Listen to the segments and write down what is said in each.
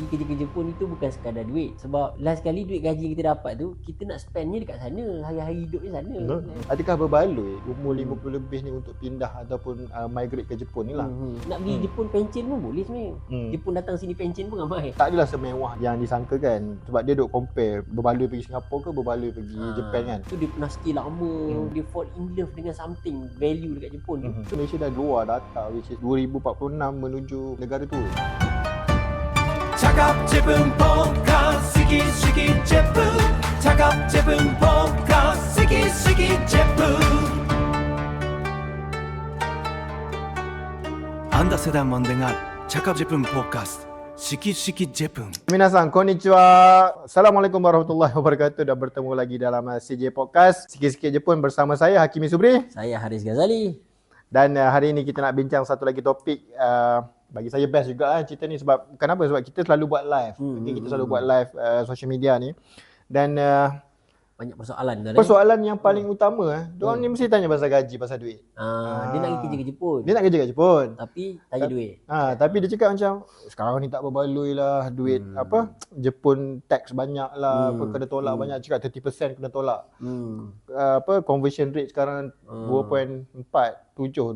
kerja ke Jepun itu bukan sekadar duit. Sebab last kali duit gaji kita dapat tu, kita nak spendnya dekat sana, hari-hari hidup di sana. Adakah berbaloi umur 50 lebih ni untuk pindah ataupun migrate ke Jepun ni lah? Nak pergi Jepun pencen pun boleh sebenarnya. Jepun datang sini pencen pun ramai. Tak adalah semewah yang disangkakan. Sebab dia duk compare berbaloi pergi Singapura ke berbaloi pergi Jepun kan. Tu dia pernah stay lama, dia fall in love dengan something value dekat Jepun tu. Malaysia dah keluar data which is 2046 menuju negara tu. Cakap Jepun Podcast, sikit-sikit Jepun. Cakap Jepun Podcast, sikit-sikit Jepun. Anda sedang mendengar Cakap Jepun Podcast, sikit-sikit Jepun. Minasan, konnichiwa. Assalamualaikum warahmatullahi wabarakatuh. Dah bertemu lagi dalam CJ Podcast, sikit-sikit Jepun bersama saya Hakimi Subri. Saya Haris Ghazali. Dan hari ini kita nak bincang satu lagi topik. Bagi saya best juga lah cerita ni. Sebab kenapa? Sebab kita selalu buat live. Kita selalu buat live social media ni. Dan banyak persoalan dah. Persoalan yang paling utama diorang ni mesti tanya pasal gaji, pasal duit. Dia nak pergi kerja ke Jepun. Dia nak kerja kat Jepun. Tapi tanya duit. Tapi dia cakap macam sekarang ni tak berbaloi lah duit Jepun tax banyak lah, kena tolak banyak, cakap 30% kena tolak. Conversion rate sekarang 2.4, 2.5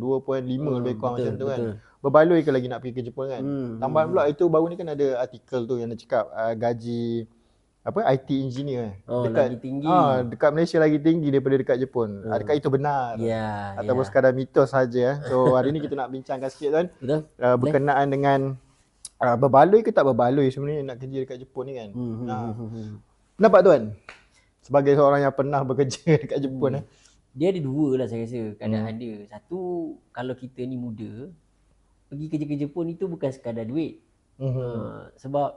lebih kurang macam tu kan. Berbaloi ke lagi nak pergi ke Jepun kan. Tambahan pula itu baru ni kan ada artikel tu yang dia cakap gaji IT engineer dekat lagi tinggi. Dekat Malaysia lagi tinggi daripada dekat Jepun. Adakah itu benar? Ataupun sekadar mitos saja. So hari ni kita nak bincangkan sikit kan. Berkenaan dengan berbaloi ke tak berbaloi sebenarnya nak kerja dekat Jepun ni kan. Pendapat tuan sebagai seorang yang pernah bekerja dekat Jepun Dia ada dua lah saya rasa keadaan dia. Satu, kalau kita ni muda, pergi kerja ke Jepun itu bukan sekadar duit. Sebab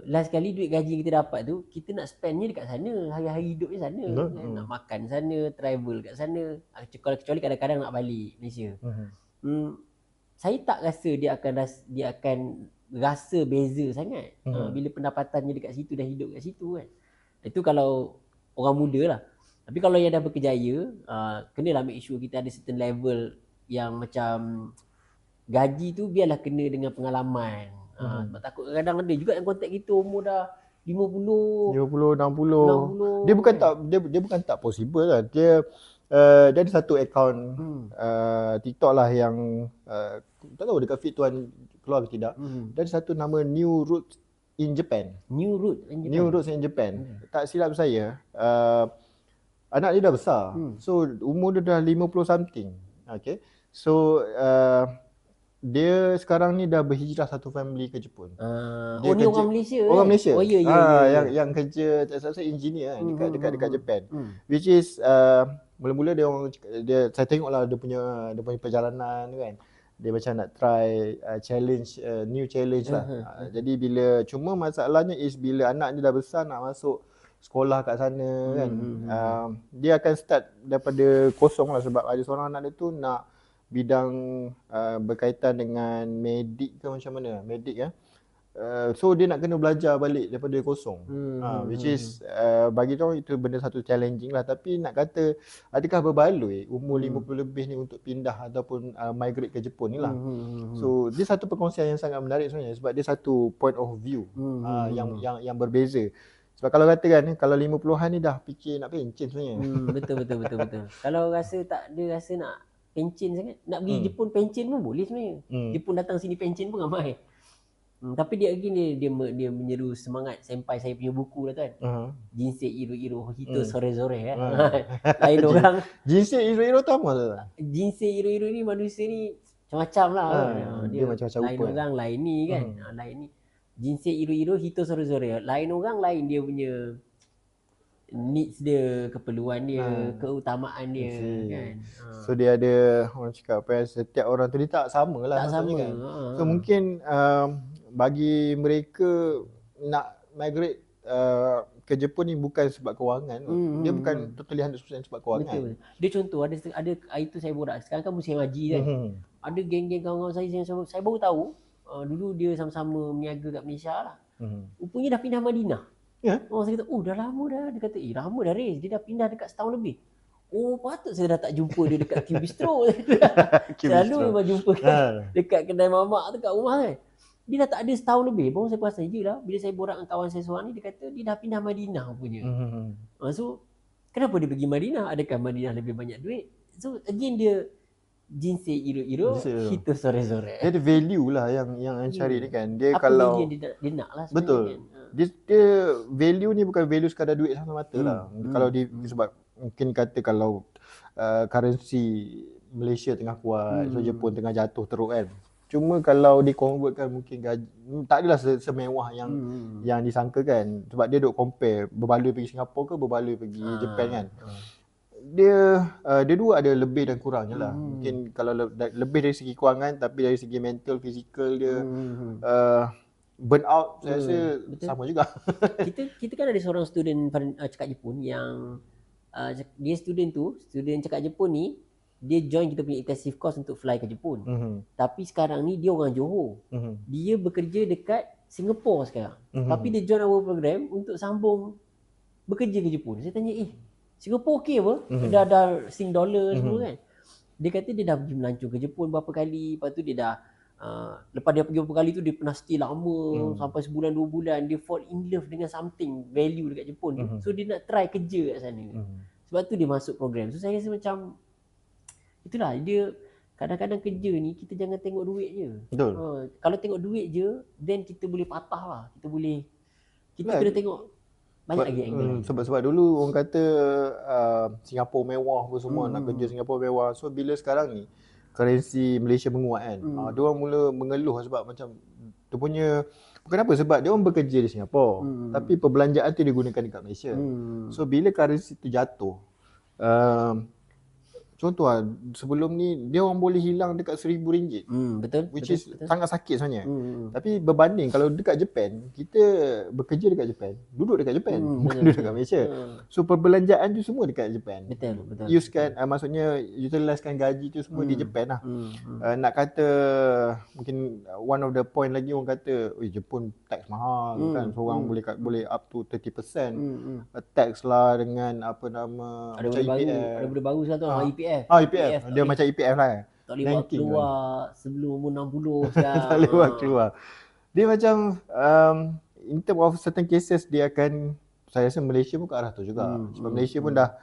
last kali duit gaji kita dapat tu, kita nak spendnya dekat sana, hari-hari hidup di sana. Nak makan sana, travel kat sana. Kecuali kadang-kadang nak balik Malaysia. Saya tak rasa dia akan rasa beza sangat bila pendapatannya dekat situ dan hidup kat situ kan. Itu kalau orang muda lah. Tapi kalau yang dah berkejaya, kenalah make sure kita ada certain level yang macam gaji tu biarlah kena dengan pengalaman. Sebab takut kadang-kadang ada juga yang kontak kita umur dah 50, 60. Dia bukan tak possible lah. Dia ada satu account TikTok lah yang tak tahu dekat feed tuan keluar ke tidak. Dia ada satu nama New Roots in Japan. New Roots in Japan. Tak silap saya, anak dia dah besar. So umur dia dah 50 something. Okay. So dia sekarang ni dah berhijrah satu family ke Jepun. Dia ni orang Malaysia. Orang Malaysia. Oh ya. Yang kerja tak salah saya engineer dekat Japan. Which is mula-mula dia saya tengoklah dia punya perjalanan kan. Dia macam nak try challenge, new challenge lah. Jadi cuma masalahnya is bila anak dia dah besar nak masuk sekolah kat sana kan. Dia akan start daripada kosong lah sebab ada seorang anak dia tu nak bidang berkaitan dengan medik ke macam mana, medik so dia nak kena belajar balik daripada kosong. Which is bagi dia itu benda satu challenging lah. Tapi nak kata adakah berbaloi umur 50 lebih ni untuk pindah ataupun migrate ke Jepun ni lah. So dia satu perkongsian yang sangat menarik sebenarnya sebab dia satu point of view yang berbeza. Sebab kalau katakan kalau 50-an ni dah fikir nak pencen sebenarnya. Betul. Kalau rasa tak ada rasa nak pencen sangat, nak pergi Jepun pencen pun boleh sebenarnya. Jepun datang sini pencen pun ramai. Tapi dia menyeru semangat senpai saya punya buku lah tuan. Jinsei Iro Hito Sore-Sore kan. Lain orang. Jinsei Iro tu apa tu? Jinsei Iro ni manusia ni macam-macam lah. Dia macam-macam lain rupa. Orang lain ni kan. Lain ni. Jinsei Iro Hito Sore-Sore. Lain orang lain dia punya needs dia, keperluan dia, keutamaan dia kan. So dia ada orang cakap setiap orang tu dia tak sama lah. Tak sama kan. So mungkin bagi mereka nak migrate ke Jepun ni bukan sebab kewangan. Dia bukan totally 100% sebab kewangan. Betul. Dia contoh ada itu saya borak. Sekarang kan musim haji kan. Ada geng-geng kawan-kawan saya baru tahu dulu dia sama-sama meniaga kat Malaysia lah. Rupanya dah pindah Madinah. Orang saya kata, dah lama dah. Dia kata, lama dah Riz. Dia dah pindah dekat setahun lebih. Patut saya dah tak jumpa dia dekat Q Bistro. Selalu memang jumpa kan dekat kedai mamak tu kat rumah kan. Dia dah tak ada setahun lebih. Baru saya perasan je lah. Bila saya borak dengan kawan saya seorang ni, dia kata dia dah pindah Madinah punya. So kenapa dia pergi Madinah? Adakah Madinah lebih banyak duit? So again dia jinsir iro-iro, kita sore-sore. Dia ada value lah yang cari ni kan. Dia apa kalau value yang dia nak lah sebenarnya. Betul. Kan? Dia value ni bukan value sekadar duit semata-mata lah. Kalau sebab mungkin kata kalau currency Malaysia tengah kuat, so Jepun tengah jatuh teruk kan. Cuma kalau di-convertkan mungkin gaji tak adalah semewah yang disangkakan. Sebab dia duk compare berbaloi pergi Singapura ke berbaloi pergi Japan kan. Dia dua ada lebih dan kurangnya lah. Mungkin kalau lebih dari segi kewangan, tapi dari segi mental, fizikal dia burn out saya rasa sama juga. kita kan ada seorang student cakap Jepun yang dia student cakap Jepun ni, dia join kita punya intensive course untuk fly ke Jepun. Tapi sekarang ni dia orang Johor. Dia bekerja dekat Singapura sekarang. Tapi dia join our program untuk sambung bekerja ke Jepun. Saya tanya, Singapura okey apa? Dah Sing dollar semua kan. Dia kata dia dah pergi melancong ke Jepun berapa kali. Lepas tu dia dah lepas dia pergi beberapa kali tu dia pernah stay lama sampai sebulan 2 bulan. Dia fall in love dengan something value dekat Jepun tu. So dia nak try kerja kat sana. Sebab tu dia masuk program. So saya rasa macam itulah dia kadang-kadang kerja ni kita jangan tengok duit je. Betul. Kalau tengok duit je then kita boleh patah lah. Kita kena tengok banyak lagi angle. Sebab dulu orang kata Singapura mewah apa semua, nak kerja Singapura mewah. So bila sekarang ni currency Malaysia menguat kan, dia orang mula mengeluh sebab macam dia punya bukan apa, sebab dia orang bekerja di Singapura tapi perbelanjaan tu digunakan dekat Malaysia. So bila currency tu jatuh, contoh lah, sebelum ni dia orang boleh hilang dekat RM1,000. Betul. Which is sangat sakit sebenarnya. Tapi berbanding kalau dekat Japan, kita bekerja dekat Japan, duduk dekat Japan, bukan duduk dekat Malaysia. So perbelanjaan tu semua dekat Japan. Betul. Usekan maksudnya utilisekan gaji tu semua di Japan lah. Nak kata mungkin one of the point lagi orang kata, Jepun tax mahal kan. So orang boleh up to 30% tax lah dengan apa nama ada benda baru sekarang tu EPF. EPF. Dia macam EPF lah. Tak boleh buat keluar sebelum umur 60 sekarang. Tak boleh buat keluar. Dia macam in terms of certain cases dia akan, saya rasa Malaysia pun ke arah tu juga. Sebab Malaysia pun dah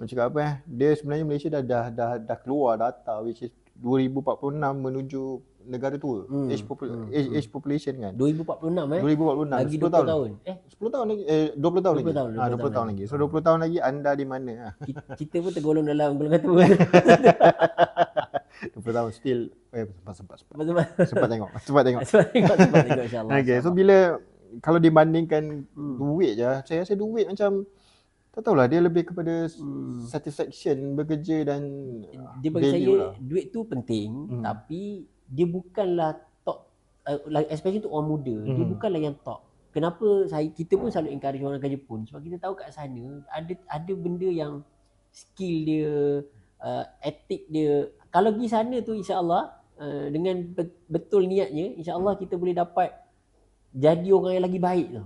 macam cakap apa dia sebenarnya Malaysia dah keluar data which is 2046 menuju negara tua. Age population kan. 2046 2046. Lagi 20 tahun. 10 tahun lagi 20 tahun lagi. 20 tahun lagi. So 20 tahun lagi anda di mana? Kita pun tergolong dalam golongan tua. 20 tahun still sempat tengok insya-Allah. Okay, so bila kalau dibandingkan duit je, saya rasa duit macam tak tahulah, dia lebih kepada satisfaction bekerja dan dia bagi saya lah. Duit tu penting tapi dia bukanlah top, especially untuk orang muda, dia bukanlah yang top. Kenapa kita pun selalu encourage orang ke Jepun sebab kita tahu kat sana ada benda yang skill dia, etik dia. Kalau pergi sana tu insya-Allah dengan betul niatnya, insya-Allah kita boleh dapat jadi orang yang lagi baik tu.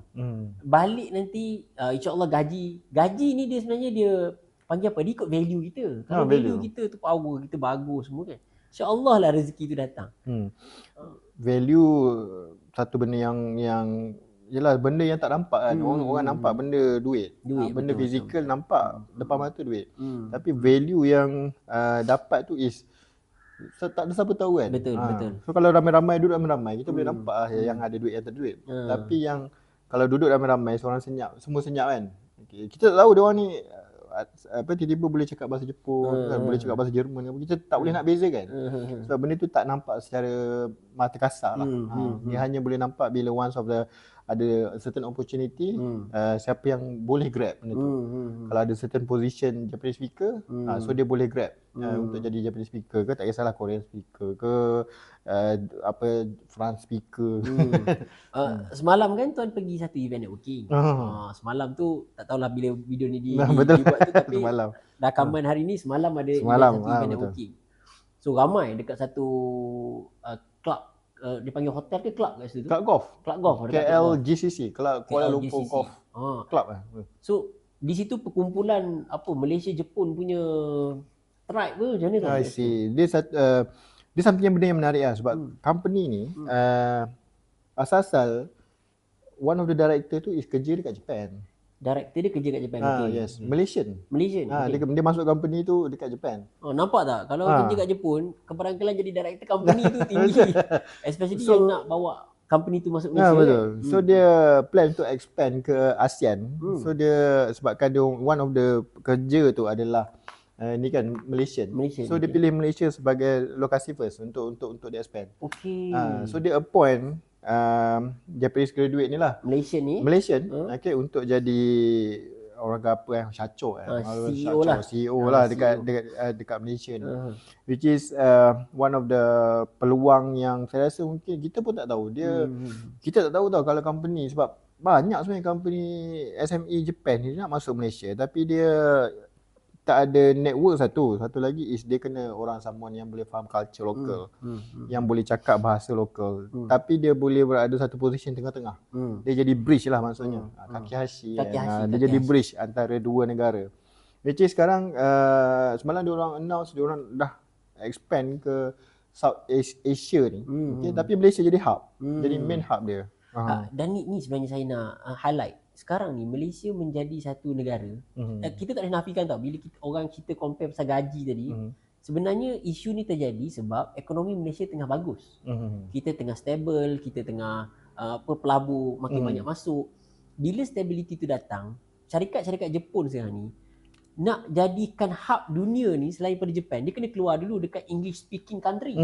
Balik nanti insya-Allah gaji ni dia sebenarnya dia panggil apa? Dia ikut value kita. Kalau value kita tu power kita bagus semua kan. InsyaAllah lah rezeki tu datang. Value satu benda yang yelah benda yang tak nampak kan. Orang nampak benda duit. Benda fizikal nampak depan mata duit. Tapi value yang dapat tu is tak ada siapa tahu kan. Betul. So kalau ramai-ramai duduk ramai-ramai kita boleh nampak yang ada duit yang tak ada duit. Tapi yang kalau duduk ramai-ramai seorang senyap, semua senyap kan. Okay. Kita tak tahu dia orang ni tiba-tiba boleh cakap bahasa Jepun kan, boleh cakap bahasa Jerman, kita tak boleh nak bezakan. Sebab benda tu tak nampak secara mata kasar lah. Dia hanya boleh nampak bila once of the ada certain opportunity, siapa yang boleh grab benda tu. Kalau ada certain position Japanese speaker, so dia boleh grab untuk jadi Japanese speaker ke, tak kisahlah Korean speaker ke, France speaker. Semalam kan tuan pergi satu event networking. Semalam tu tak tahulah bila video ni dibuat tu, tapi semalam. Rakaman hari ni semalam ada satu event networking. So ramai dekat satu club, dipanggil hotel ke club kat situ? Club golf. KLGCC, Kuala Lumpur Golf Club lah. So di situ perkumpulan Malaysia Jepun punya tribe ke macam mana tu? I see. Dia something yang benda yang menarik lah sebab company ni asal one of the director tu is kerja dekat Japan. Director dia kerja kat Japan. Okay. Yes, Malaysian. Malaysian. Okay. Dia masuk company tu dekat Japan. Oh, nampak tak? Kalau kerja kat Jepun, keberangkalan jadi director company tu tinggi. Especially yang nak bawa company tu masuk Malaysia. Betul. So dia plan to expand ke ASEAN. So dia sebabkan dia one of the kerja tu adalah ni kan Malaysian. So dia pilih Malaysia sebagai lokasi first untuk dia expand. Okay. So dia appoint Japanese graduate ni lah. Malaysian. Okay, untuk jadi orang apa Syacok CEO lah. CEO lah dekat Malaysia ni. Which is one of the peluang yang saya rasa mungkin kita pun tak tahu. Kita tak tahu kalau company, sebab banyak sebenarnya company SME Japan ni nak masuk Malaysia tapi dia tak ada network. Satu lagi is dia kena orang someone yang boleh faham culture lokal, yang boleh cakap bahasa lokal, tapi dia boleh berada satu position tengah-tengah. Dia jadi bridge lah maksudnya. Kakihashi. Dia jadi bridge antara dua negara. Which is sekarang semalam dia orang announce dia orang dah expand ke South Asia ni. Okay, tapi Malaysia jadi hub. Jadi main hub dia. Dan ni sebenarnya saya nak highlight. Sekarang ni Malaysia menjadi satu negara. Kita tak boleh nafikan tau, bila kita compare pasal gaji tadi, sebenarnya isu ni terjadi sebab ekonomi Malaysia tengah bagus. Kita tengah stable, kita tengah pelabur makin banyak masuk. Bila stability tu datang, syarikat-syarikat Jepun sekarang ni nak jadikan hub dunia ni selain pada Japan, dia kena keluar dulu dekat English speaking country.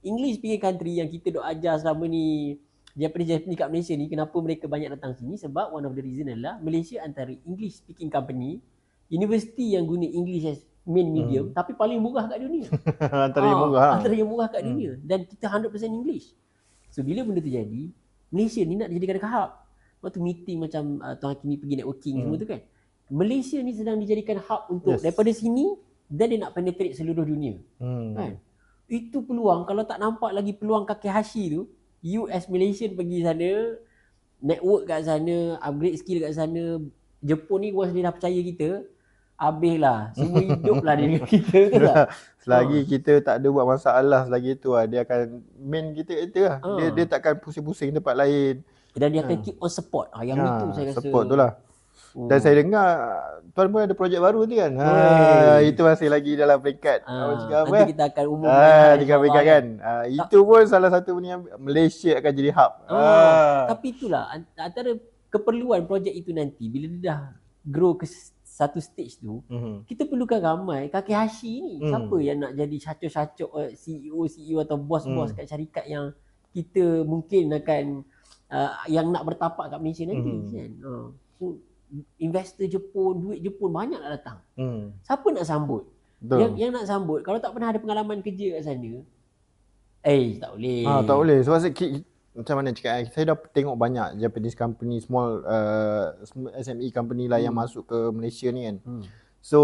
English speaking country yang kita dok ajar selama ni, Japanese kat Malaysia ni, kenapa mereka banyak datang sini? Sebab one of the reason adalah Malaysia antara English speaking company, universiti yang guna English as main medium, tapi paling murah kat dunia. Antara yang murah kat dunia. Dan kita 100% English. So bila benda tu jadi, Malaysia ni nak dijadikan hub. Waktu meeting macam Tuan Hakim ni pergi networking semua tu kan, Malaysia ni sedang dijadikan hub untuk daripada sini, dan dia nak penetrate seluruh dunia. Kan? Itu peluang. Kalau tak nampak lagi peluang Kakihashi tu, US Malaysian pergi sana, network kat sana, upgrade skill kat sana. Jepun ni once dia dah percaya kita, habislah. Semua hidup lah dia dengan kita tu tak? Selagi kita tak ada buat masalah, selagi tu lah dia akan main kita lah. Dia takkan pusing-pusing tempat lain. Dan dia akan keep on support. Yang itu saya rasa support tu lah. Dan saya dengar Tuan pun ada projek baru tu kan. Itu masih lagi dalam peringkat nanti kita akan umumkan tinggal peringkat kan. Itu pun salah satu punya Malaysia akan jadi hub. Tapi itulah antara keperluan projek itu nanti, bila dia dah grow ke satu stage tu, kita perlukan ramai Kakihashi ni. Siapa yang nak jadi syacok-syacok CEO atau bos-bos kat syarikat yang kita mungkin akan yang nak bertapak kat Malaysia nanti kan. So investor Jepun, duit Jepun banyak nak datang. Siapa nak sambut? Yang nak sambut kalau tak pernah ada pengalaman kerja kat sana, tak boleh. Tak boleh. Sebab macam mana cakap, saya dah tengok banyak Japanese company, small SME company lah yang masuk ke Malaysia ni kan. So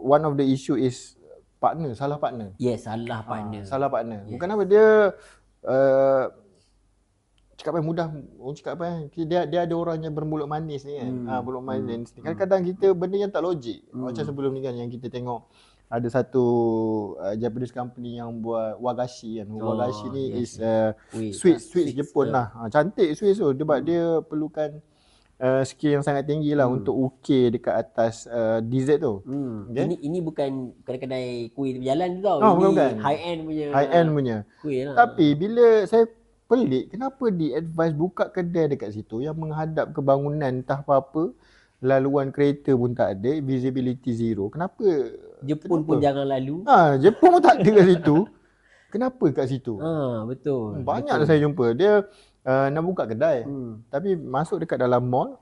one of the issue is salah partner. Yes, salah partner. Salah partner. Bukan apa, dia cakap apa mudah, orang cakap apa dia ada orang yang bermulut manis ni kan. Mulut manis ni. Kadang-kadang kita benda yang tak logik. Macam sebelum ni kan yang kita tengok ada satu Japanese company yang buat wagashi kan. Wagashi ni is sweet Jepun lah. Cantik sweet tu. Sebab dia perlukan skill yang sangat tinggi lah untuk ukir dekat atas dessert tu. Okay? Ini bukan kedai kuih berjalan tu tau. Bukan. High end punya kuih lah. Tapi bila saya pelik, kenapa di advise buka kedai dekat situ yang menghadap ke bangunan entah apa-apa, laluan kereta pun tak ada, visibility zero. Kenapa Jepun pun jangan lalu? Jepun pun tak ada kat situ. Kenapa kat situ? Betul. Banyak saya jumpa dia nak buka kedai, tapi masuk dekat dalam mall,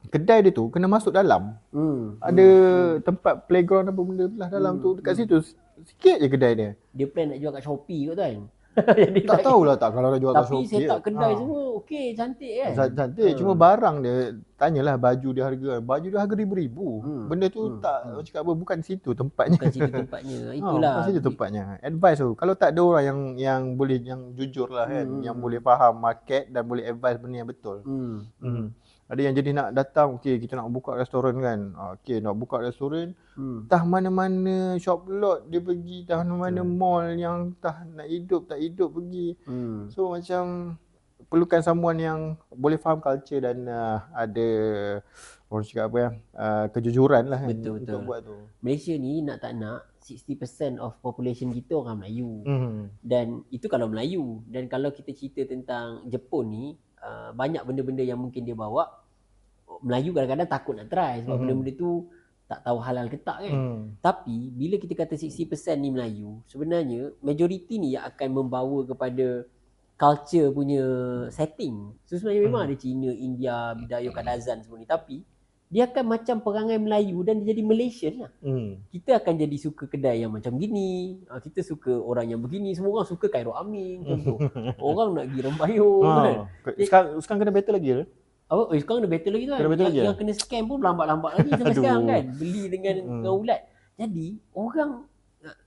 kedai dia tu kena masuk dalam. Ada tempat playground apa benda belah dalam tu, dekat situ sikit je kedai dia. Dia plan nak jual kat Shopee kot kan. Tak tahulah tak kalau nak jual kat Shopee. Tapi set up kedai semua okey, cantik kan. Cantik, cuma barang dia, tanyalah baju dia harga ribu-ribu. Benda tu tak cakap apa, bukan situ tempatnya. Itulah. Bukan situ tempatnya. Advice tu, kalau tak ada orang yang boleh, yang jujur lah kan, yang boleh faham market dan boleh advice benda yang betul. Ada yang jadi nak datang, okey kita nak buka restoran kan. Okey nak buka restoran, entah mana-mana shop lot dia pergi, entah mana-mana mall yang entah nak hidup tak hidup pergi. So macam perlukan someone yang boleh faham culture dan ada orang cakap apa ya, kejujuran lah kan untuk buat tu. Malaysia ni nak tak nak 60% of population kita orang Melayu. Dan itu kalau Melayu. Dan kalau kita cerita tentang Jepun ni, banyak benda-benda yang mungkin dia bawa, Melayu kadang-kadang takut nak try sebab benda-benda tu tak tahu halal ke tak kan. Tapi bila kita kata 60% ni Melayu, sebenarnya majoriti ni yang akan membawa kepada culture punya setting. So sebenarnya memang ada Cina, India, Bidayuh, Kadazan semua ni, tapi dia akan macam perangai Melayu dan dia jadi Malaysian lah. Kita akan jadi suka kedai yang macam gini, kita suka orang yang begini, semua orang suka Khairul Amin contoh. Orang nak pergi Rembayung kan. Sekarang kena better lagi ke? Sekarang dah better lagi tu kan. Yang kena scam pun lambat-lambat lagi sampai sekarang kan. Beli dengan ulat. Jadi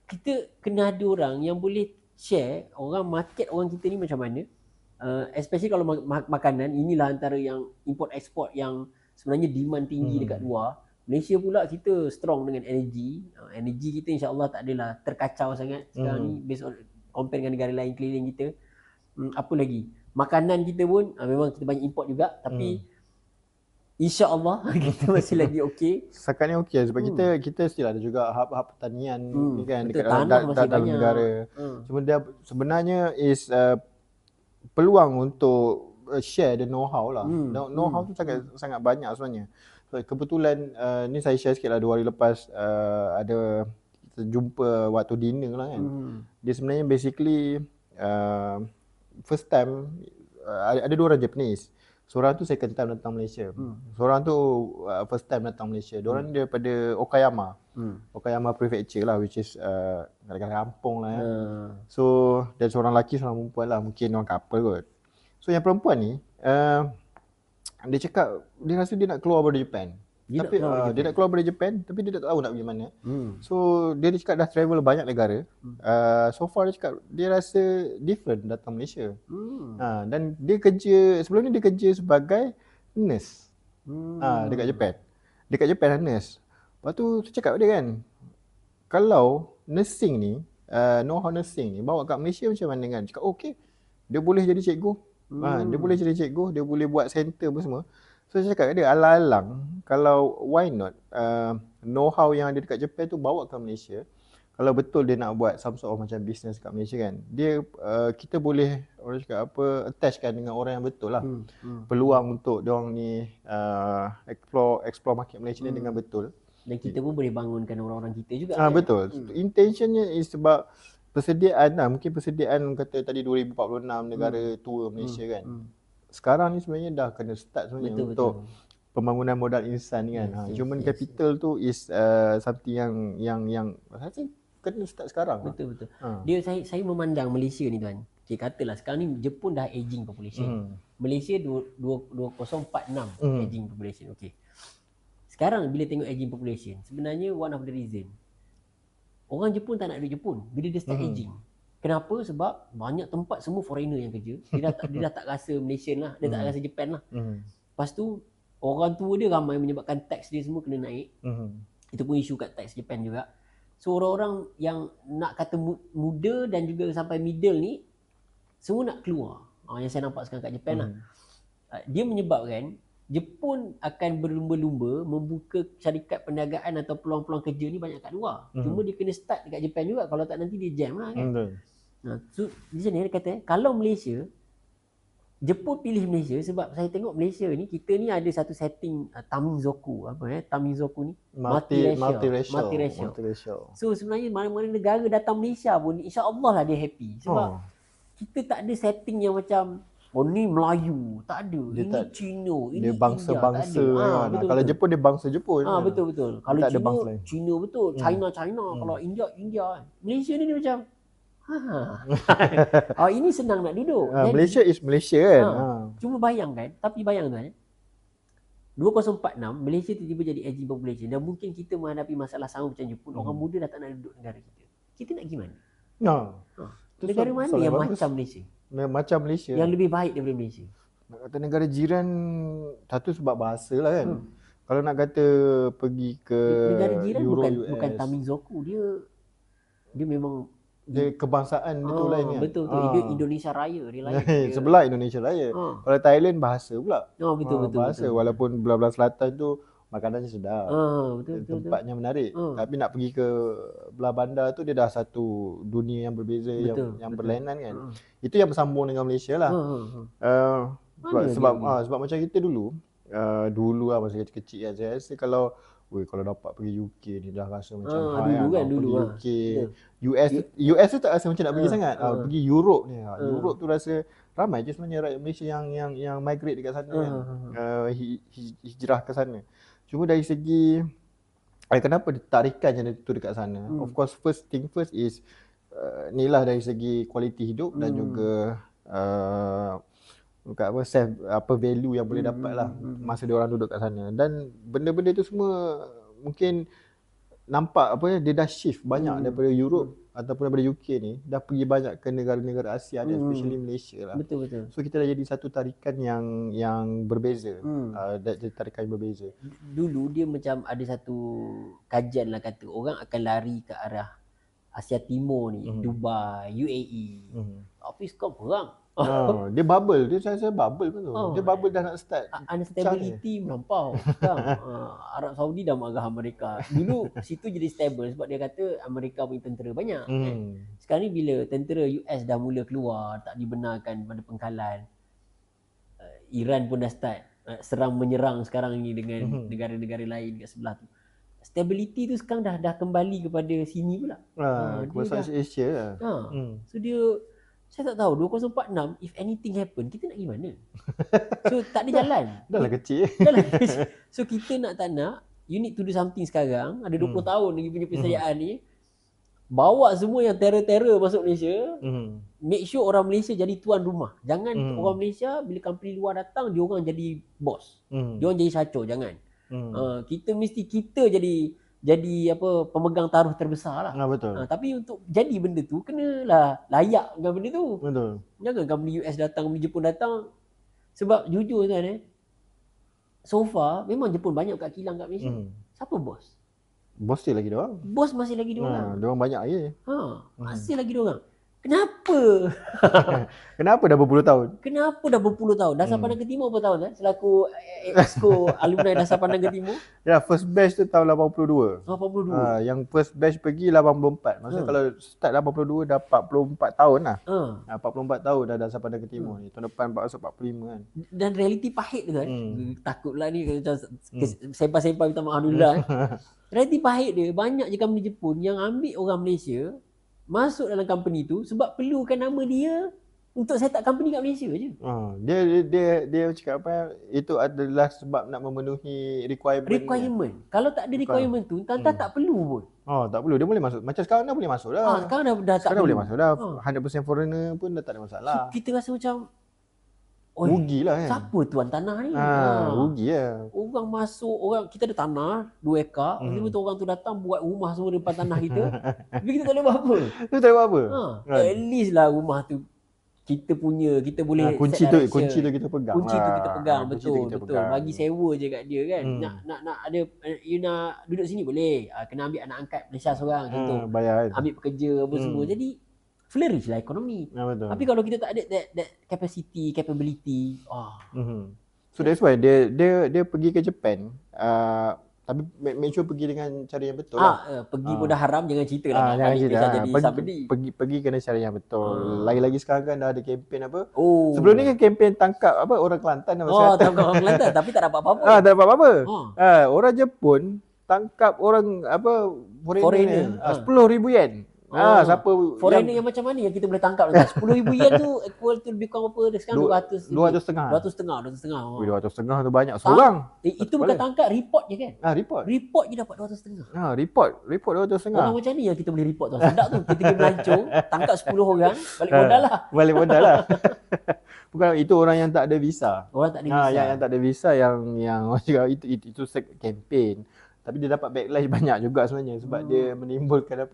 kita kena ada orang yang boleh share orang market orang kita ni macam mana. Especially kalau makanan, inilah antara yang import export yang sebenarnya demand tinggi dekat luar. Malaysia pula kita strong dengan energy. Energy kita insya-Allah tak adalah terkacau sangat sekarang ni based on compare dengan negara lain keliling kita. Apa lagi? Makanan kita pun memang kita banyak import juga, tapi insya-Allah kita masih lagi okey. Setakat ni okey sebab kita still ada juga hub pertanian ni kan dekat dalam negara. Cuma dia sebenarnya is peluang untuk share the know-how lah. Know-how tu sangat banyak sebenarnya. So, kebetulan ni saya share sikit lah 2 hari lepas ada kita jumpa waktu dinner lah kan. Dia sebenarnya basically first time ada 2 orang Japanese. Seorang tu second time datang Malaysia. Seorang tu first time datang Malaysia. Diorang daripada Okayama. Okayama Prefecture lah, which is dekat kampung lah ya. So dan seorang lelaki seorang perempuan lah, mungkin orang couple kot. So yang perempuan ni dia cakap dia rasa dia nak keluar dari Japan. Dia nak keluar dari Japan tapi dia tak tahu nak pergi mana. So dia cakap dah travel banyak negara. So far dia cakap dia rasa different datang Malaysia. Dan dia kerja, sebelum ni dia kerja sebagai nurse. Dekat Japan. Dekat Japan nurse. Lepas tu saya cakap dia kan, kalau nursing ni, know-how nursing ni bawa kat Malaysia macam mana kan? Cakap okey. Dia boleh jadi cikgu. Dia boleh jadi cikgu, dia boleh buat center apa semua. So saya cakap dia alang-alang kalau why not know-how yang ada dekat Japan tu bawa ke Malaysia. Kalau betul dia nak buat some sort of macam business kat Malaysia kan. Dia kita boleh orang cakap apa attachkan dengan orang yang betul lah. Peluang untuk diorang ni explore market Malaysia ni dengan betul. Dan kita pun boleh bangunkan orang-orang kita juga. Betul. Intentionnya is sebab persediaan lah. Mungkin persediaan kata tadi 2046 negara tua Malaysia kan. Sekarang ni sebenarnya dah kena start sebenarnya untuk pembangunan modal insan kan. Human capital tu is something yang rasa kena start sekarang. Betul. Dia saya memandang Malaysia ni tuan. Okay, katalah sekarang ni Jepun dah aging population. Malaysia 2046 aging population. Okey. Sekarang bila tengok aging population, sebenarnya one of the reason orang Jepun tak nak duduk Jepun bila dia start aging. Kenapa? Sebab banyak tempat semua foreigner yang kerja. Dia dah tak rasa Malaysian lah, dia tak rasa Japan lah. Lepas tu orang tua dia ramai menyebabkan tax dia semua kena naik. Itu pun isu kat tax Japan juga. So orang-orang yang nak kata muda dan juga sampai middle ni semua nak keluar. Yang saya nampak sekarang kat Japan lah. Dia menyebabkan Jepun akan berlumba-lumba membuka syarikat perniagaan atau peluang-peluang kerja ni banyak kat luar. Cuma dia kena start dekat Japan juga, kalau tak nanti dia jam lah kan. So di sini dia kata kalau Malaysia, Jepun pilih Malaysia sebab saya tengok Malaysia ni, kita ni ada satu setting Taminzoku Taminzoku ni multiracial. So sebenarnya mana-mana negara datang Malaysia pun insya-Allah lah dia happy sebab kita tak ada setting yang macam ni Melayu, tak ada. Dia ini Cina, ini dia bangsa-bangsa kan. Betul, Kalau Jepun dia bangsa Jepun. Betul. Kalau Cina betul, China. Kalau India. Malaysia ni dia macam ini senang nak duduk. Malaysia is Malaysia kan. Cuma bayangkan, tapi bayangkan 2046 Malaysia tiba-tiba jadi aging population dan mungkin kita menghadapi masalah sama macam Jepun. Orang muda dah tak nak duduk negara kita. Kita nak pergi mana? Negara mana yang macam Malaysia? Macam Malaysia. Yang lebih baik daripada Malaysia. Nak kata negara jiran, satu sebab bahasa lah kan. Kalau nak kata pergi ke Negara jiran Europe, bukan US, Tamizoku, dia memang dia kebangsaan betul lain kan. betul. Dia Indonesia Raya, dia lain. Dia, Sebelah Indonesia Raya. Kalau Thailand bahasa pula. betul. Bahasa walaupun belah-belah selatan tu makanannya sedap. Betul. Tempatnya menarik. Tapi nak pergi ke belah bandar tu dia dah satu dunia yang berbeza, yang berlainan kan. Itu yang bersambung dengan Malaysia lah. Sebab macam kita dulu lah masa kecil-kecil kan, saya rasa kalau dapat pergi UK ni dah rasa macam dulu pergi UK. US tu tak rasa macam nak pergi sangat. Pergi Europe ni. Europe tu rasa ramai je sebenarnya rakyat Malaysia yang migrate dekat sana kan. Hijrah ke sana. Cuma dari segi kenapa tarikan tu dekat sana? Of course first thing first is inilah dari segi kualiti hidup dan juga value yang boleh dapat lah masa dia orang duduk kat sana. Dan benda-benda tu semua mungkin nampak dia dah shift banyak daripada Europe ataupun daripada UK ni, dah pergi banyak ke negara-negara Asia dan especially Malaysia lah. Betul. So kita dah jadi satu tarikan yang berbeza. Jadi tarikan yang berbeza. Dulu dia macam ada satu kajian lah, kata orang akan lari ke arah Asia Timur ni, Dubai, UAE. Tapi sekarang perang. Dia bubble, saya bubble pun tu. Dia bubble dah nak start. Unstability melampau. Arab Saudi dah marah Amerika. Dulu situ jadi stable sebab dia kata Amerika punya tentera banyak. Kan? Sekarang ni bila tentera US dah mula keluar, tak dibenarkan pada pengkalan, Iran pun dah start serang menyerang sekarang ni dengan negara-negara lain kat sebelah tu. Stability tu sekarang dah kembali kepada sini pula. Kepada Asia lah. So dia, saya tak tahu 2046 if anything happen, kita nak pergi mana? So tak ada jalan. Dah lah kecil. So kita nak tak nak, you need to do something sekarang. Ada 20 tahun lagi punya persediaan ni. Bawa semua yang terror-terror masuk Malaysia. Make sure orang Malaysia jadi tuan rumah. Jangan orang Malaysia bila company luar datang, dia orang jadi bos. Dia orang jadi sacor, jangan. Kita jadi pemegang taruh terbesar lah. Betul. Tapi untuk jadi benda tu kenalah layak dengan benda tu. Betul. Jangan company US datang, company Jepun datang. Sebab jujur kan so far memang Jepun banyak kat kilang kat Malaysia. Siapa bos? Bos dia lagi diorang. Bos masih lagi diorang. Diorang banyak je. Masih lagi diorang. Kenapa? Kenapa dah berpuluh tahun? Dasar Pandan ke Timur berapa tahun selaku exco alumni Dasar Pandan ke Timur? Ya, first batch tu tahun 82. 82. Yang first batch pergi 84. Maksudnya kalau start 82 dah 44 tahun lah. 44 tahun dah Dasar Pandan ke Timur ni. Tahun depan masuk 45 kan. Dan realiti pahit tu kan. Takutlah ni macam sempah-sempah minta maaf dulu lah. Realiti pahit dia, banyak je company Jepun yang ambil orang Malaysia masuk dalam company tu sebab perlukan nama dia untuk set up company kat Malaysia je. Dia cakap apa, itu adalah sebab nak memenuhi requirement. Kalau tak ada requirement tu, tak perlu pun. Tak perlu, dia boleh masuk. Macam sekarang dah boleh masuk dah. Sekarang dah tak boleh masuk dah. 100% foreigner pun dah tak ada masalah. So, kita rasa macam rugi lah kan. Siapa tuan tanah ni? Rugi lah. Orang masuk, kita ada tanah 2 ekar, lepas tu orang tu datang buat rumah semua depan tanah kita. Tapi kita tak boleh buat apa. At least lah rumah tu kita punya, kita boleh kunci tu kita pegang. Kunci tu kita pegang, betul. Pegang. Bagi sewa je kat dia kan. Nak ada, you nak duduk sini boleh. Kena ambil anak angkat Malaysia seorang contoh. Bayar. Ambil pekerja apa semua. Jadi flourish lah ekonomi. Betul. Tapi kalau kita tak ada that capability. So that's why dia pergi ke Japan. Tapi make sure pergi dengan cara yang betul lah. Pergi pun dah haram, jangan cerita lah. Jangan cerita. Jadi somebody. Pergi kena cara yang betul. Lagi-lagi sekarang kan dah ada kempen apa. Sebelum ni kan kempen tangkap orang Kelantan. Tangkap orang Kelantan tapi tak dapat apa-apa. Tak dapat apa-apa. Orang Jepun tangkap orang foreigner. 10,000 yen. Siapa foreigner yang macam mana yang kita boleh tangkap? 10,000 yen tu equal to lebih kurang apa? Sekarang 200 setengah. 200 setengah tu banyak seorang. Itu bukan tangkap, report je kan? Report je dapat 200 setengah. Report 200 setengah. Orang macam ni yang kita boleh report tu. Sedap tu. Kita pergi melancong, tangkap 10 orang, balik modal lah. Bukan, itu orang yang tak ada visa. Orang tak ada visa. Yang tak ada visa yang itu campaign. Tapi dia dapat backlash banyak juga sebenarnya sebab dia menimbulkan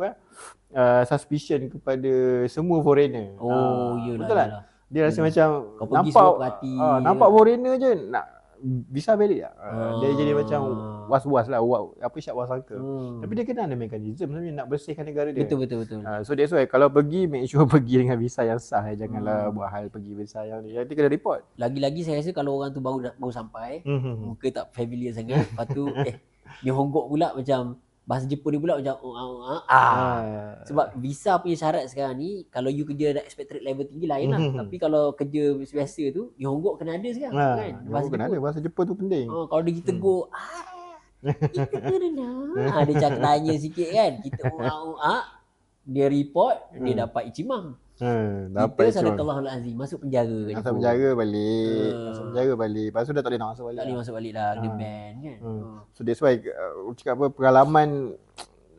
suspicion kepada semua foreigner. Iyalah. Betul kan? Dia rasa macam Kau pergi semua parti. nampak foreigner je nak visa balik tak? Dia jadi macam was-was lah, apa syak was sangka. Tapi dia kena ada mekanisme sebenarnya nak bersihkan negara dia. Betul. So that's why kalau pergi, make sure pergi dengan visa yang sah. Janganlah buat hal pergi visa yang ni. Nanti kena report. Lagi-lagi saya rasa kalau orang tu baru sampai, muka tak familiar sangat. Lepas tu dia honggok pula macam bahasa Jepun dia pula macam sebab visa punya syarat sekarang ni kalau you kerja ada expected level tinggi lain lah. Tapi kalau kerja biasa tu you honggok kena ada sekarang kan. Bahasa Jepun. Ada bahasa Jepun tu penting. Kalau dia tegur kita kena dia cakap tanya sikit kan. Kita dia report dia dapat icimang. Kita sadaqallahul azim masuk penjara. Masuk penjara balik. Lepas tu dah tak boleh nak masuk balik. Tak boleh masuk balik lah, dia ban kan. So that's why cakap apa, pengalaman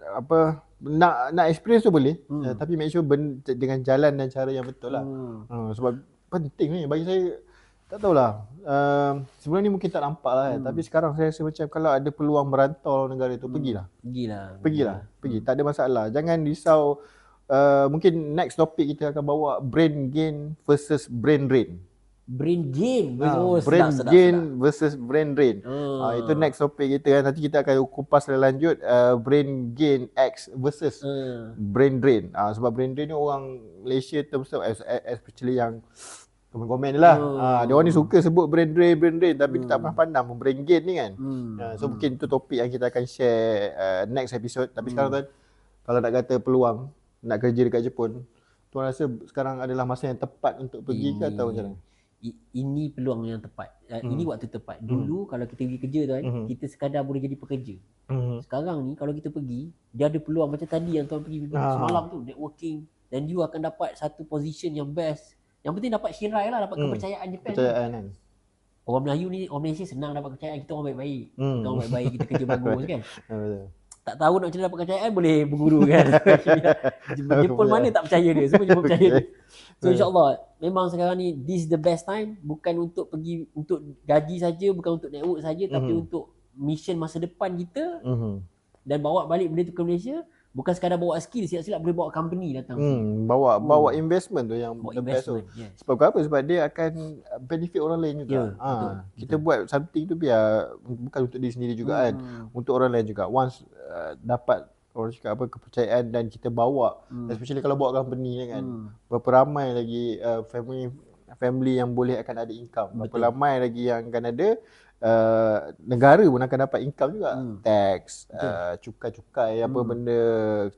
apa nak experience tu boleh, tapi make sure dengan jalan dan cara yang betul lah. Sebab penting ni bagi saya, tak tahulah. Sebelum ni mungkin tak nampak lah tapi sekarang saya rasa macam kalau ada peluang merantau negara tu, pergilah. Tak ada masalah. Jangan risau. Mungkin next topik kita akan bawa brain gain versus brain drain. Brain gain versus brain drain. Itu next topik kita kan. Nanti kita akan kupas lebih lanjut brain gain X versus brain drain. Sebab brain drain ni orang Malaysia term especially yang komen-komen ni lah. Dia orang ni suka sebut brain drain tapi dia tak pernah pandang pun brain gain ni kan. So mungkin itu topik yang kita akan share next episode. Tapi sekarang kan kalau nak kata peluang nak kerja dekat Jepun, tuan rasa sekarang adalah masa yang tepat untuk pergi ke atau macam mana? Ini peluang yang tepat. Ini waktu tepat. Dulu kalau kita pergi kerja tu kan, kita sekadar boleh jadi pekerja. Sekarang ni kalau kita pergi, dia ada peluang macam tadi yang tuan pergi semalam tu, networking, dan you akan dapat satu position yang best. Yang penting dapat shirai lah, dapat kepercayaan Jepun. Kepercayaan kan. Orang Melayu ni, orang Malaysia senang dapat kepercayaan. Kita orang baik-baik. Kita orang baik-baik, kita kerja bagus kan. Betul. Tak tahu nak macam mana dapat kepercayaan, boleh berguru kan. Jepun mana tak percaya dia, semua Jepun percaya dia. So insyaAllah, memang sekarang ni this is the best time. Bukan untuk pergi untuk gaji saja, bukan untuk network saja, tapi untuk mission masa depan kita. Dan bawa balik benda tu ke Malaysia. Bukan sekadar bawa skill, silap-silap boleh bawa company datang. Bawa investment tu yang bawa the best tu. Yes. Sebab apa? Sebab dia akan benefit orang lain juga. Kita buat something tu biar bukan untuk diri sendiri juga kan. Untuk orang lain juga. Once dapat orang cakap apa, kepercayaan dan kita bawa, especially kalau bawa company kan. Berapa ramai lagi family yang boleh akan ada income. Berapa ramai lagi yang akan ada negara pun akan dapat income juga. Tax, cukai-cukai, apa benda,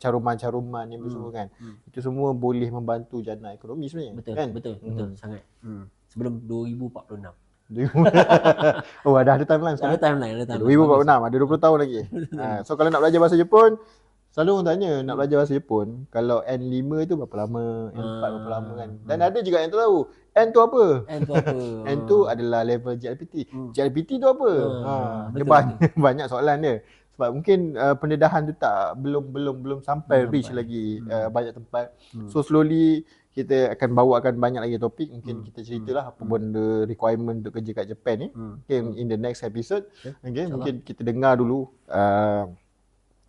caruman-caruman ni semua kan. Itu semua boleh membantu jana ekonomi sebenarnya. Betul, kan? betul sangat. Sebelum 2046. Ada timeline sekarang. Ada timeline. 2046, ada 20 tahun lagi. So kalau nak belajar bahasa Jepun, selalu orang tanya nak belajar bahasa Jepun, kalau N5 tu berapa lama, N4 berapa lama kan. Dan ada juga yang tahu N tu apa. N tu adalah level JLPT. JLPT tu apa? Dia banyak soalan dia. Sebab mungkin pendedahan tu belum sampai reach lagi banyak tempat. So slowly kita akan bawakan banyak lagi topik. Mungkin kita ceritalah apa benda requirement untuk kerja kat Japan ni. Okay, in the next episode. Okay, mungkin kita dengar dulu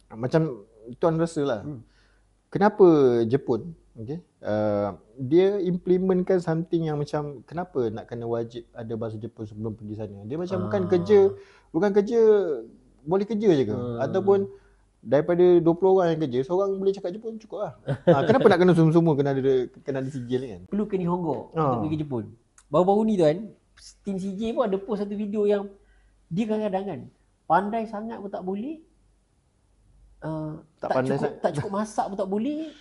macam tuan rasa lah. Kenapa Jepun dia implementkan something yang macam kenapa nak kena wajib ada bahasa Jepun sebelum pergi sana. Dia macam bukan kerja boleh kerja je ke? Ataupun daripada 20 orang yang kerja, seorang boleh cakap Jepun cukup lah. Kenapa nak kena semua kena ada sijil ni kan? Perlu ke Nihongo untuk pergi Jepun. Baru-baru ni tu kan, tim CJ pun ada post satu video yang dia kadang-kadang kan pandai sangat pun tak boleh. Tak cukup masak pun tak boleh.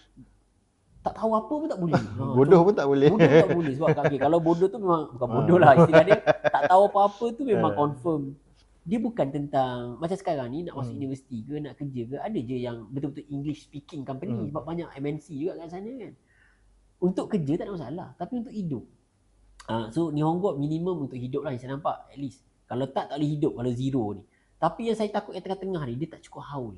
Tak tahu apa pun tak boleh. Bodoh pun tak boleh. Bodoh tak boleh sebab kalau bodoh tu memang bukan bodoh lah, istilah dia tak tahu apa-apa tu memang confirm. Dia bukan tentang macam sekarang ni nak masuk universiti ke nak kerja ke, ada je yang betul-betul English speaking company sebab banyak MNC juga kat sana kan. Untuk kerja tak ada masalah, tapi untuk hidup. So Nihongo minimum untuk hidup lah yang saya nampak at least. Kalau tak boleh hidup kalau zero ni. Tapi yang saya takut yang tengah-tengah ni dia tak cukup haul.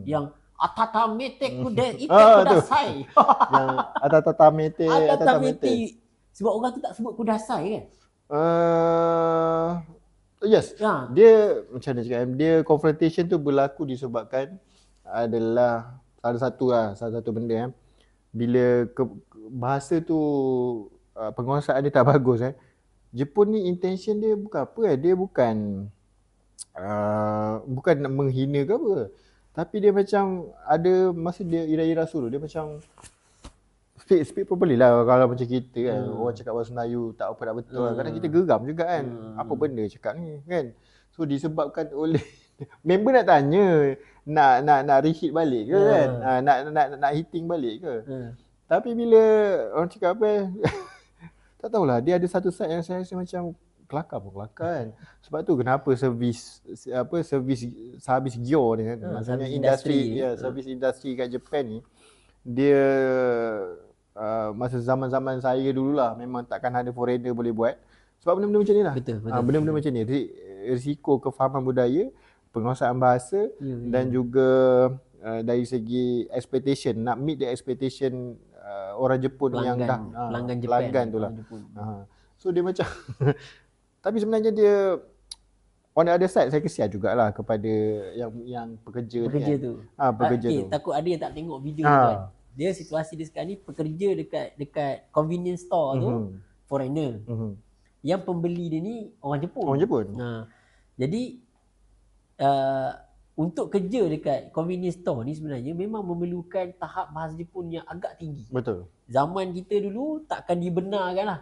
Yang atatamete kude ite kudasai. Yang atatamete. Sebab orang tu tak sebut kudasai kan? Yes. Dia macam mana cakap, dia confrontation tu berlaku disebabkan adalah salah satu benda bila bahasa tu penguasaan dia tak bagus Jepun ni intention dia bukan apa dia bukan bukan nak menghina ke apa. Tapi dia macam ada masa dia ira-ira suruh dia macam speak properly lah kalau macam kita kan. Orang cakap bahasa Melayu tak apa nak betul kan. Kadang kita geram juga kan. Apa benda cakap ni kan. So disebabkan oleh member nak tanya nak reheat balik ke kan. Nak hitting balik ke. Tapi bila orang cakap apa tak tahulah dia ada satu side yang saya rasa macam kelakar kan. Sebab tu kenapa servis sehabis Gyo ni kan. Maksudnya industri servis industri kat Japan ni dia masa zaman-zaman saya dululah memang takkan ada foreigner boleh buat. Sebab benda-benda macam ni lah. Betul. Benda-benda macam ni. Risiko kefahaman budaya, penguasaan bahasa dan juga dari segi expectation, nak meet the expectation orang Jepun yang dah pelanggan tu lah. So dia macam tapi sebenarnya dia on the other side saya kesian jugalah kepada yang pekerja tu. Pekerja tu. Takut ada yang tak tengok video tu kan. Dia situasi dia sekarang ni pekerja dekat convenience store tu foreigner. Yang pembeli dia ni orang Jepun. Jadi untuk kerja dekat convenience store ni sebenarnya memang memerlukan tahap bahasa Jepun yang agak tinggi. Betul. Zaman kita dulu takkan dibenarkan lah.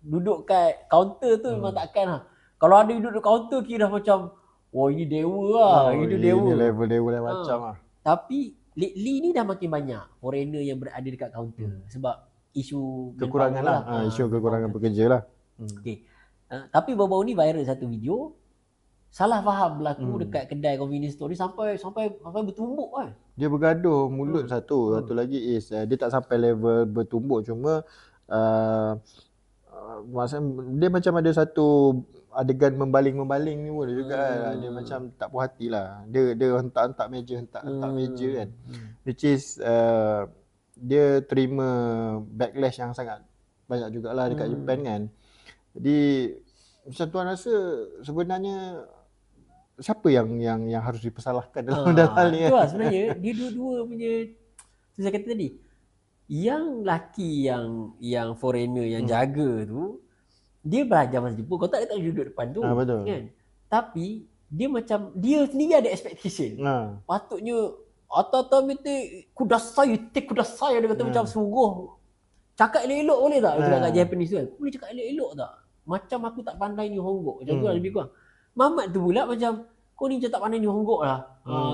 Duduk kat kaunter tu memang takkan lah. Kalau ada duduk kat kaunter kira macam wah ini dewa lah. Ini dewa. Ini level dewa macam lah. Tapi lately ni dah makin banyak foreigner yang berada dekat kaunter. Sebab isu kekurangan lah. Isu kekurangan pekerja lah. Okay. Tapi baru-baru ni viral satu video. Salah faham berlaku dekat kedai convenience store ni sampai bertumbuk kan. Dia bergaduh mulut satu lagi is dia tak sampai level bertumbuk cuma maksudnya dia macam ada satu adegan membaling ni pun juga kan. Dia macam tak puas hati lah. Dia hentak meja kan. Which is dia terima backlash yang sangat banyak jugalah dekat Japan kan. Jadi macam tuan rasa sebenarnya siapa yang harus dipersalahkan dalam hal ni? Itulah sebenarnya dia dua-dua punya saya kata tadi. Yang laki yang foreigner yang jaga tu dia belajar bahasa Jepun. Kau tak duduk depan tu kan. Tapi dia macam dia sendiri ada expectation. Patutnya atatamete kudasai dia kata macam sungguh. Cakap elok-elok boleh tak? Cakap kat Japanese tu kan. Boleh cakap elok-elok tak? Macam aku tak pandai Nihongo. Macam tu lah lebih kurang. Mamat tu pula macam kau ni macam tak pandai Nihongo lah.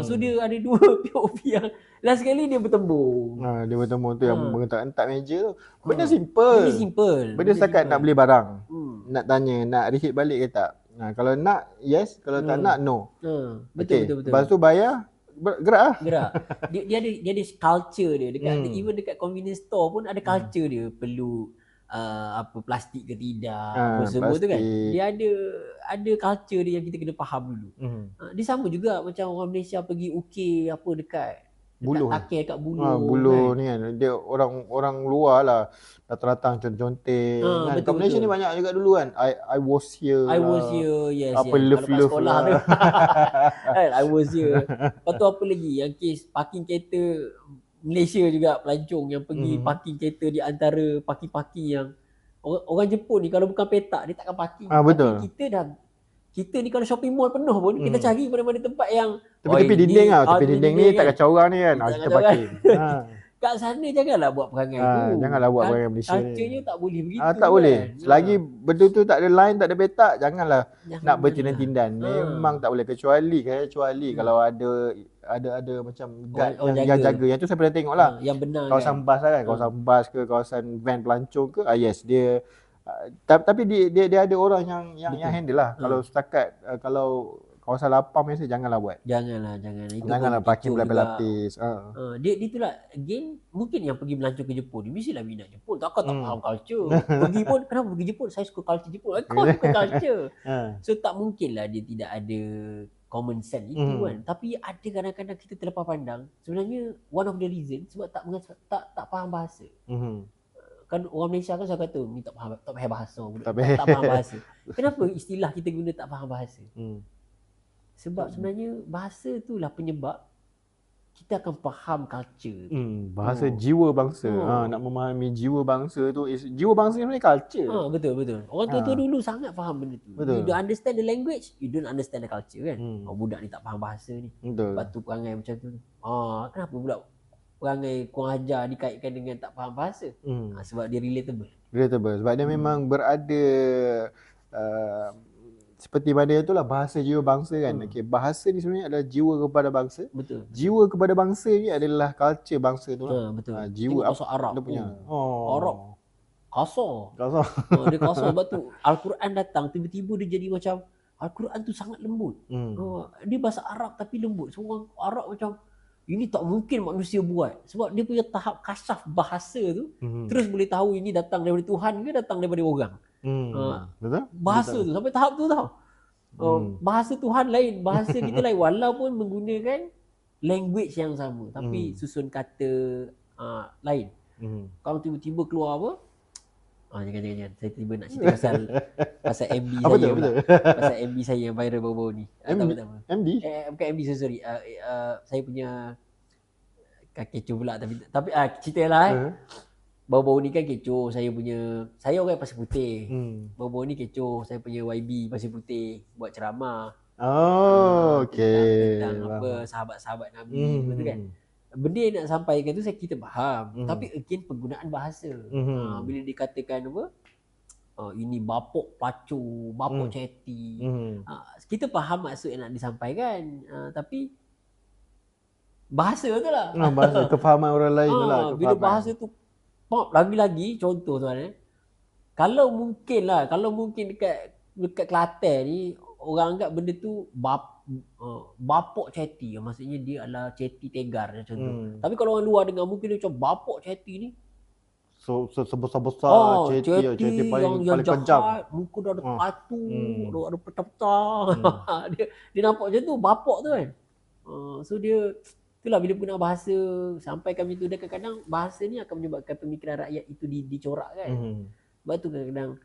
So dia ada dua POV yang last sekali dia bertembung. Dia bertembung tu yang mengentak meja tu. Benda simple. Benda setakat nak beli barang. Nak tanya, nak reheat balik ke tak? Kalau nak, yes. Kalau tak nak, no. Betul. Lepas tu bayar, gerak lah. Dia ada culture dia. Even dekat convenience store pun ada culture dia. Perlu plastik ke tidak, semua tu kan. Dia ada culture dia yang kita kena faham dulu. Dia sama juga macam orang Malaysia pergi UK apa dekat Buluh. Dekat Buluh. Buluh ni kan. Dia orang luar lah datang contoh-contoh kan. Kat Malaysia ni banyak juga dulu kan. I was here, yes. Apa love sekolah lah. tu. I was here. Lepas tu apa lagi? Yang kes parking kereta Malaysia juga pelancong yang pergi parking kereta di antara parking-parking yang orang Jepun ni kalau bukan petak dia takkan parking. Betul. Tapi kita ni kalau shopping mall penuh pun kita cari mana-mana tempat yang tepi dinding lah. Tepi dinding ni tak kacau orang ni kan. Kita parking. Kat sana janganlah buat perangai tu. Janganlah buat perangai Malaysia ni. Culture-nya tak boleh begitu. Tak boleh. Selagi benda tu tak ada line, tak ada petak, janganlah nak bertindan-tindan. Memang tak boleh kecuali kalau ada macam guard yang jaga. Yang tu saya pernah tengok lah. Yang benar kawasan bas lah kan. Kawasan bas ke, kawasan van pelancong ke. Yes, dia tapi dia ada orang yang handle lah. Kalau setakat kalau kawasan lapang biasa janganlah buat. Janganlah parking berlapis-lapis. Dia itulah again mungkin yang pergi melancong ke Jepun ni mestilah minat Jepun. Takkan tak faham culture. Pergi pun kenapa pergi Jepun? Saya suka culture Jepun. Kau suka culture. So tak mungkinlah dia tidak ada common sense itu kan. Tapi ada kadang-kadang kita terlepas pandang. Sebenarnya one of the reason sebab tak faham bahasa. Kan orang Malaysia kan saya kata ni tak faham bahasa. Tak faham bahasa. Kenapa istilah kita guna tak faham bahasa? Sebab sebenarnya bahasa itulah penyebab kita akan faham culture. Bahasa jiwa bangsa. Nak memahami jiwa bangsa tu, jiwa bangsa ni sebenarnya culture. Betul. Orang tua-tua dulu sangat faham benda tu. Betul. You don't understand the language, you don't understand the culture kan. Budak ni tak faham bahasa ni. Betul. Lepas tu perangai macam tu. Kenapa pula perangai kurang ajar dikaitkan dengan tak faham bahasa? Sebab dia relatable. Sebab dia memang berada seperti mana itulah bahasa jiwa bangsa kan. Okey, bahasa ni sebenarnya adalah jiwa kepada bangsa. Betul. Jiwa kepada bangsa ni adalah culture bangsa tu lah. Betul. Jiwa bahasa Arab dia punya. Arab kasar. Dia kasar sebab tu Al-Quran datang tiba-tiba dia jadi macam Al-Quran tu sangat lembut. Dia bahasa Arab tapi lembut. Semua orang Arab macam ini tak mungkin manusia buat. Sebab dia punya tahap kasyaf bahasa tu terus boleh tahu ini datang daripada Tuhan ke datang daripada orang. Betul? Bahasa tu sampai tahap tu tau. Bahasa Tuhan lain, bahasa kita lain walaupun menggunakan language yang sama tapi susun kata lain. Kalau tiba-tiba keluar apa? Jangan. Saya tiba nak cerita pasal MB apa saya tu, pula. Pasal MB saya yang viral baru-baru ni. MD? Bukan MB, sorry. Saya punya kecoh pula tapi cerita lah baru-baru ni kan kecoh saya orang pasir putih. Baru-baru ni kecoh saya punya YB pasir putih buat ceramah. Okey. Tentang apa sahabat-sahabat Nabi betul kan. Benda yang nak sampaikan tu kita faham. Tapi again penggunaan bahasa. Bila dikatakan apa? Ini bapok pacu, bapok ceti. Kita faham maksud yang nak disampaikan. Tapi bahasa tu lah. Bahasa kefahaman orang lain tu lah. Bila bahasa tu lagi-lagi contoh tuan kalau mungkin dekat Kelantan ni orang anggap benda tu bapok ceti, maksudnya dia adalah ceti tegar macam tu. Tapi kalau orang luar dengar mungkin dia macam bapok ceti ni sebesar-besar ceti paling kejam. Muka dah ada patu, ada pecah-pecah. dia nampak macam tu bapok tu kan. So dia itulah bila guna bahasa sampaikan macam tu, dan kadang-kadang bahasa ni akan menyebabkan pemikiran rakyat itu dicorakkan. Sebab tu kadang-kadang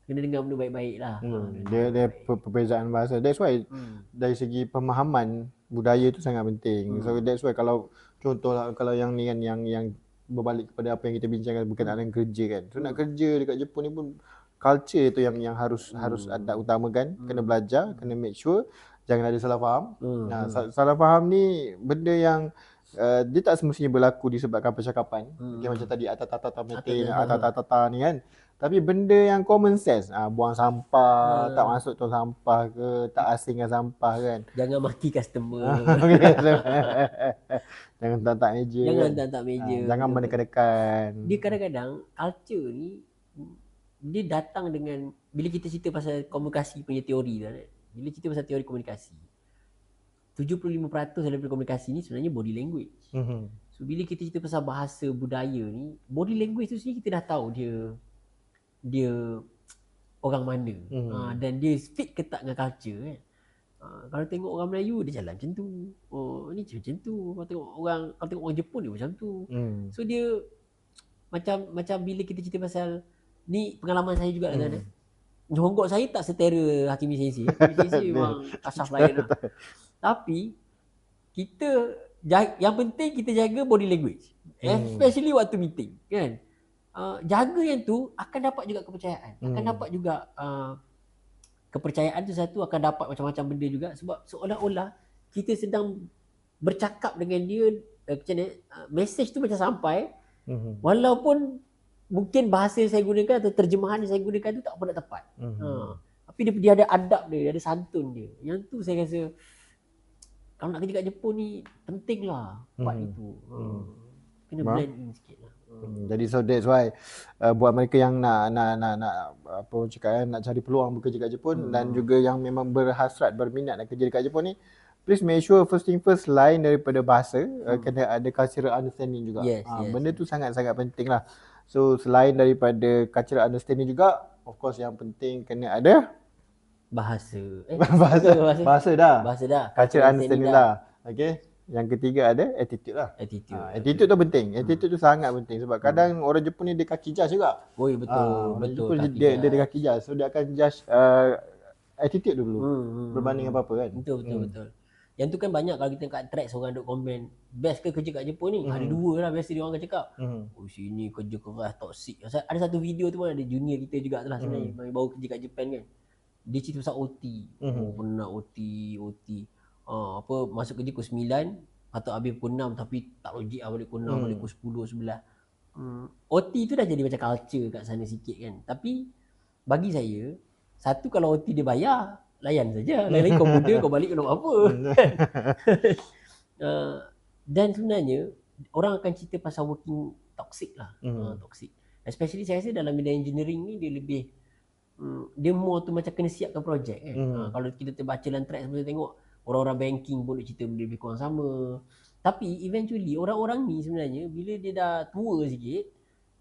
kena dengar benda baik-baik lah. Dia perbezaan bahasa. That's why dari segi pemahaman budaya tu sangat penting. So that's why kalau contohlah kalau yang ni kan yang berbalik kepada apa yang kita bincangkan berkenaan dengan kerja kan. So nak kerja dekat Jepun ni pun culture tu yang harus utamakan, kena belajar, kena make sure jangan ada salah faham. Salah faham ni benda yang dia tak semestinya berlaku disebabkan percakapan. Macam tadi atata ni kan. Tapi benda yang common sense, buang sampah, tak masuk tong sampah ke, tak asingkan sampah kan. Jangan maki customer. Jangan tak meja. Jangan mendekat-dekat. Dia kadang-kadang culture ni dia datang dengan bila kita cerita pasal komunikasi punya teori kan. Bila cerita pasal teori komunikasi, 75% daripada komunikasi ni sebenarnya body language. So bila kita cerita pasal bahasa budaya ni, body language tu sendiri kita dah tahu dia orang mana. Dan dia fit ke tak dengan culture kan. Kalau tengok orang Melayu dia jalan macam tu. Ni macam tu. Kalau tengok orang Jepun dia macam tu. So dia macam bila kita cerita pasal ni pengalaman saya juga kan. Jonggok saya tak setera Hakimi Sensei. Hakimi Sensei memang kasar lain lah. Tapi yang penting kita jaga body language. Especially waktu meeting kan. Jaga yang tu akan dapat juga kepercayaan. Akan dapat juga kepercayaan tu satu, akan dapat macam-macam benda juga. Sebab seolah-olah kita sedang bercakap dengan dia macam ni, message tu macam sampai walaupun mungkin bahasa yang saya gunakan atau terjemahan yang saya gunakan tu tak pernah tepat. Tapi dia ada adab dia ada santun dia. Yang tu saya rasa kalau nak kerja kat Jepun ni penting lah part itu. Kena blend in sikit lah. Jadi so that's why buat mereka yang nak apa cakap nak cari peluang bekerja kat Jepun dan juga yang memang berhasrat berminat nak kerja dekat Jepun ni, please make sure first thing first, lain daripada bahasa, kena ada cultural understanding juga. Benda tu sangat-sangat penting lah. So selain daripada cultural understanding juga, of course yang penting kena ada bahasa dah. Cultural understanding dah. Okay. Yang ketiga ada attitude lah. Attitude tu penting. Attitude tu sangat penting sebab kadang orang Jepun ni dia kaki judge juga. Betul. Dia kaki judge. So dia akan judge attitude dulu berbanding apa-apa kan. Betul. Yang tu kan banyak kalau kita kat Threads orang duk komen, best ke kerja kat Jepun ni? Ada dua lah biasa dia orang akan cakap. Oh sini kerja keras, toxic. Ada satu video tu pun ada junior kita juga tu lah sebenarnya, baru kerja kat Japan kan. Dia cerita pasal OT. Oh penat OT. Apa masuk kerja pukul 9, patut habis pukul 6 tapi tak logik lah balik pukul 6, balik pukul 10, 11. OT tu dah jadi macam culture kat sana sikit kan. Tapi bagi saya, satu kalau OT dia bayar, layan saja. Lain-lain kau muda, kau balik kau nak buat apa. Dan sebenarnya orang akan cerita pasal working toxic lah. Toxic. Especially saya rasa dalam bidang engineering ni dia lebih dia more tu macam kena siapkan projek kan. Kalau kita terbaca dalam track sebelum tengok orang-orang banking pun cerita benda lebih kurang sama. Tapi eventually orang-orang ni sebenarnya bila dia dah tua sikit,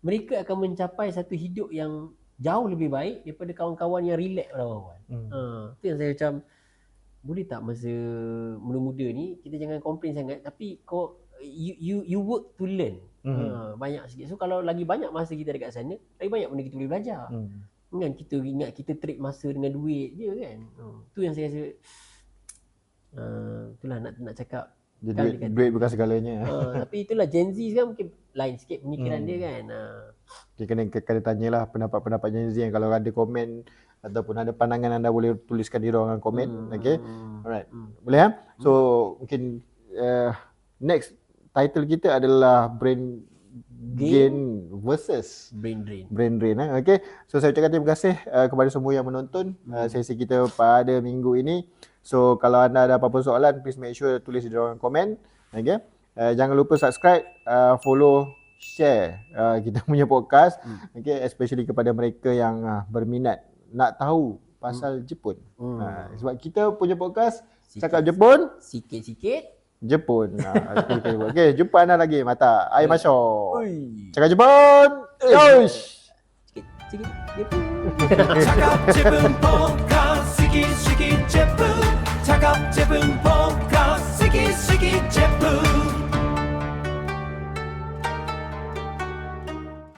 mereka akan mencapai satu hidup yang jauh lebih baik daripada kawan-kawan yang relax pada awal. Tu yang saya macam, boleh tak masa muda-muda ni kita jangan complain sangat, tapi kau you work to learn. Banyak sikit. So kalau lagi banyak masa kita dekat sana, lagi banyak benda kita boleh belajar. Kan kita ingat kita trade masa dengan duit je kan. Tu yang saya rasa itulah nak cakap. Duit bukan segalanya. Tapi itulah Gen Z sekarang mungkin lain sikit pemikiran dia kan. Okay, kena tanyalah pendapat Gen Z yang kalau ada komen ataupun ada pandangan anda boleh tuliskan di ruangan komen. Okay. Alright. Boleh ya? So mungkin next title kita adalah Brain Gain versus Brain Drain. Brain Drain. Okay. So saya ucapkan terima kasih kepada semua yang menonton sesi kita pada minggu ini. So kalau anda ada apa-apa soalan, please make sure tulis di ruangan komen. Okay. Jangan lupa subscribe, follow, share kita punya podcast. Okay. Especially kepada mereka yang berminat nak tahu pasal Jepun. Sebab kita punya podcast cakap Jepun, sikit-sikit Jepun. Okay, jumpa anda lagi. Mata air masuk. Cakap Jepun. Yosh. Sikit Jepun. Cakap Jepun Podcast sikit-sikit Jepun. Cakap Jepun Podcast sikit-sikit Jepun.